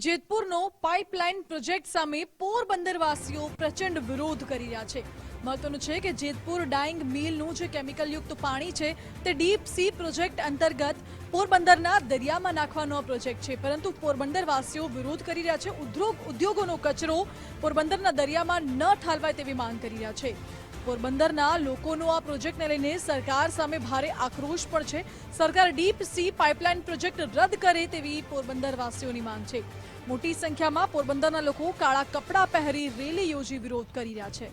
જેતપુરનો pipeline project સામે પોરબંદરવાસીઓ પ્રચંડ વિરોધ કરી રહ્યા છે। મહત્વનું છે કે જેતપુર ડાઇંગ મિલનું જે કેમિકલયુક્ત પાણી છે તે ડીપ સી પ્રોજેક્ટ અંતર્ગત પોરબંદરના દરિયામાં નાખવાનો પ્રોજેક્ટ છે, પરંતુ પોરબંદરવાસીઓ વિરોધ કરી રહ્યા છે। ઉદ્યોગોનો કચરો પોરબંદરના દરિયામાં ન ઠાલવાય તેવી માંગ કરી રહ્યા છે। પોરબંદરના લોકોનો આ પ્રોજેક્ટને લઈને સરકાર સામે ભારે આક્રોશ પણ છે। સરકાર ડીપ સી પાઇપલાઇન પ્રોજેક્ટ રદ કરે તેવી પોરબંદરવાસીઓની માંગ છે। મોટી સંખ્યામાં પોરબંદરના લોકો કાળા કપડાં પહેરી રેલી યોજી વિરોધ કરી રહ્યા છે।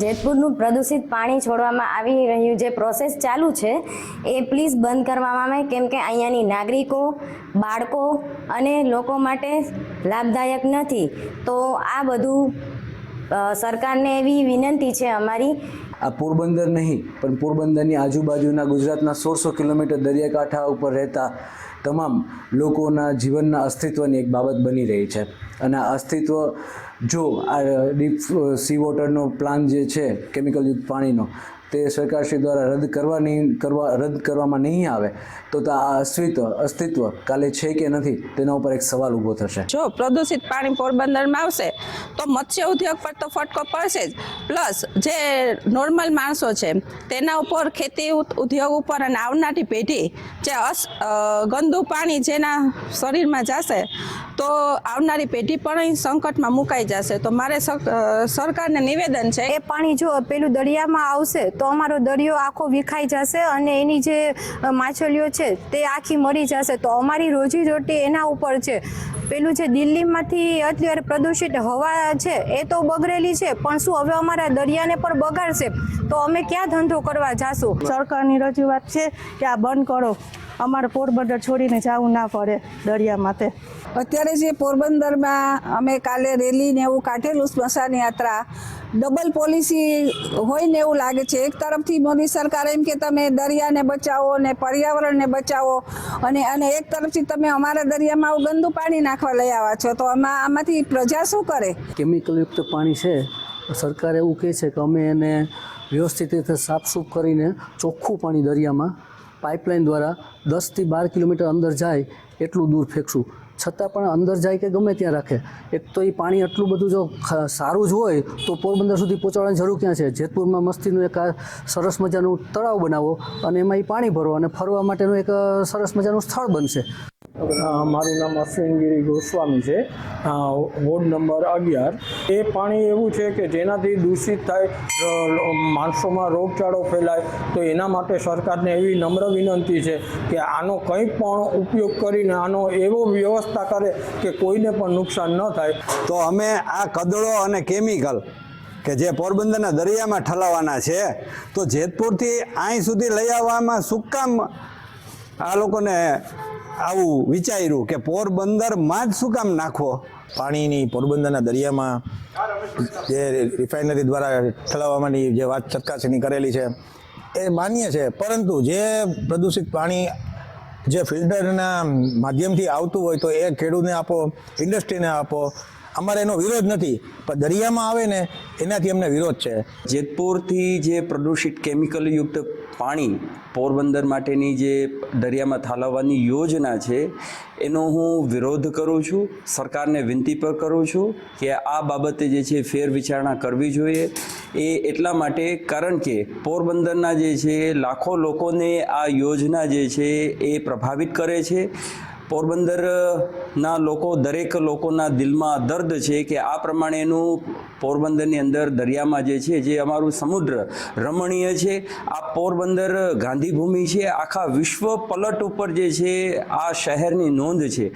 જેતપુરનું પ્રદૂષિત પાણી છોડવામાં આવી રહ્યું જે પ્રોસેસ ચાલુ છે એ પ્લીઝ બંધ કરવામાં આવે, કેમ કે અહીંયાની નાગરિકો, બાળકો અને લોકો માટે લાભદાયક નથી। તો આ બધું સરકારને એવી વિનંતી છે અમારી। આ પોરબંદર નહીં પણ પોરબંદરની આજુબાજુના ગુજરાતના 1600 કિલોમીટર દરિયાકાંઠા ઉપર રહેતા તમામ લોકોના જીવનના અસ્તિત્વની એક બાબત બની રહી છે। અને આ અસ્તિત્વ જો આ ડીપ સી વોટરનો પ્લાન જે છે કેમિકલયુક્ત પાણીનો તે સરકારશ્રી દ્વારા રદ કરવામાં નહીં આવે તો આ અસ્તિત્વ કાલે છે કે નથી તેના ઉપર એક સવાલ ઊભો થશે। જો પ્રદૂષિત પાણી પોરબંદરમાં આવશે તો મત્સ્ય ઉદ્યોગ પર તો ફટકો પડશે જ, પ્લસ જે નોર્મલ માણસો છે તેના ઉપર, ખેતી ઉદ્યોગ ઉપર અને આવનારી પેઢી જે ગંદુ પાણી જેના શરીરમાં જશે તો આવનારી પેઢી પણ અહીં સંકટમાં મુકાઈ જશે। તો મારે સરકારને નિવેદન છે, એ પાણી જો પેલું દરિયામાં આવશે તો અમારો દરિયો આખો વિખાઈ જશે અને એની જે માછલીઓ છે તે આખી મરી જશે। તો અમારી રોજીરોટી એના ઉપર છે। પેલું જે દિલ્હીમાંથી અત્યારે પ્રદૂષિત હવા છે એ તો બગડેલી છે, પણ શું હવે અમારા દરિયાને પણ બગાડશે તો અમે ક્યાં ધંધો કરવા જાશું? સરકારની રજૂઆત છે કે આ બંધ કરો, અમારે પોરબંદર છોડીને જવું ના પડે દરિયામાં। અત્યારે જે પોરબંદરમાં અમે કાલે રેલી ને એવું કાઢેલું સ્મશાન યાત્રા, ડબલ પોલિસી હોય ને એવું લાગે છે। એક તરફથી મોદી સરકાર એમ કે તમે દરિયાને બચાવો ને પર્યાવરણને બચાવો, અને એક તરફથી તમે અમારા દરિયામાં આવું ગંદુ પાણી નાખવા લઈ આવ્યા છો, તો આમાંથી પ્રજા શું કરે? કેમિકલયુક્ત પાણી છે, સરકાર એવું કહે છે કે અમે એને વ્યવસ્થિત રીતે સાફસૂફ કરીને ચોખ્ખું પાણી દરિયામાં પાઇપલાઇન દ્વારા 10 થી 12 કિલોમીટર અંદર જાય એટલું દૂર ફેંકશું, છતાં પણ અંદર જાય કે ગમે ત્યાં રાખે। એક તો એ પાણી આટલું બધું જો સારું જ હોય તો પોરબંદર સુધી પહોંચાડવાની જરૂર ક્યાં છે? જેતપુરમાં મસ્તીનું એક સરસ મજાનું તળાવ બનાવો અને એમાં એ પાણી ભરો અને ફરવા માટેનું એક સરસ મજાનું સ્થળ બનશે। મારું નામ અશ્વિનગીરી ગોસ્વામી છે, વોર્ડ નંબર 11। એ પાણી એવું છે કે જેનાથી દૂષિત થાય, માણસોમાં રોગચાળો ફેલાય, તો એના માટે સરકારને એવી નમ્ર વિનંતી છે કે આનો કંઈ પણ ઉપયોગ કરીને આનો એવો વ્યવસ્થા કરે કે કોઈને પણ નુકસાન ન થાય। તો અમે આ કદળો અને કેમિકલ કે જે પોરબંદરના દરિયામાં ઠલાવવાના છે, તો જેતપુરથી અહીં સુધી લઈ આવવામાં શું કામ આ લોકોને આવું વિચાર્યું કે પોરબંદરમાં જ શું કામ નાખવો? પાણીની પોરબંદરના દરિયામાં જે રિફાઇનરી દ્વારા ઠલાવવાની જે વાત સરકારશ્રીની કરેલી છે એ માન્ય છે, પરંતુ જે પ્રદૂષિત પાણી જે ફિલ્ટરના માધ્યમથી આવતું હોય તો એ ખેડૂતને આપો, ઇન્ડસ્ટ્રીને આપો, અમારે એનો વિરોધ નથી, પણ દરિયામાં આવે ને એનાથી અમને વિરોધ છે। જેતપુરથી જે પ્રદૂષિત કેમિકલયુક્ત પાણી પોરબંદર માટેની જે દરિયામાં ઠાલવવાની યોજના છે એનો હું વિરોધ કરું છું। સરકારને વિનંતી પણ કરું છું કે આ બાબતે જે છે ફેરવિચારણા કરવી જોઈએ। એ એટલા માટે કારણ કે પોરબંદરના જે છે લાખો લોકોને આ યોજના જે છે એ પ્રભાવિત કરે છે। પોરબંદરના લોકો, દરેક લોકોના દિલમાં દર્દ છે કે આ પ્રમાણેનું પોરબંદરની અંદર દરિયામાં જે છે, જે અમારું સમુદ્ર રમણીય છે, આ પોરબંદર ગાંધીભૂમિ છે, આખા વિશ્વ પલટ ઉપર જે છે આ શહેરની નોંધ છે।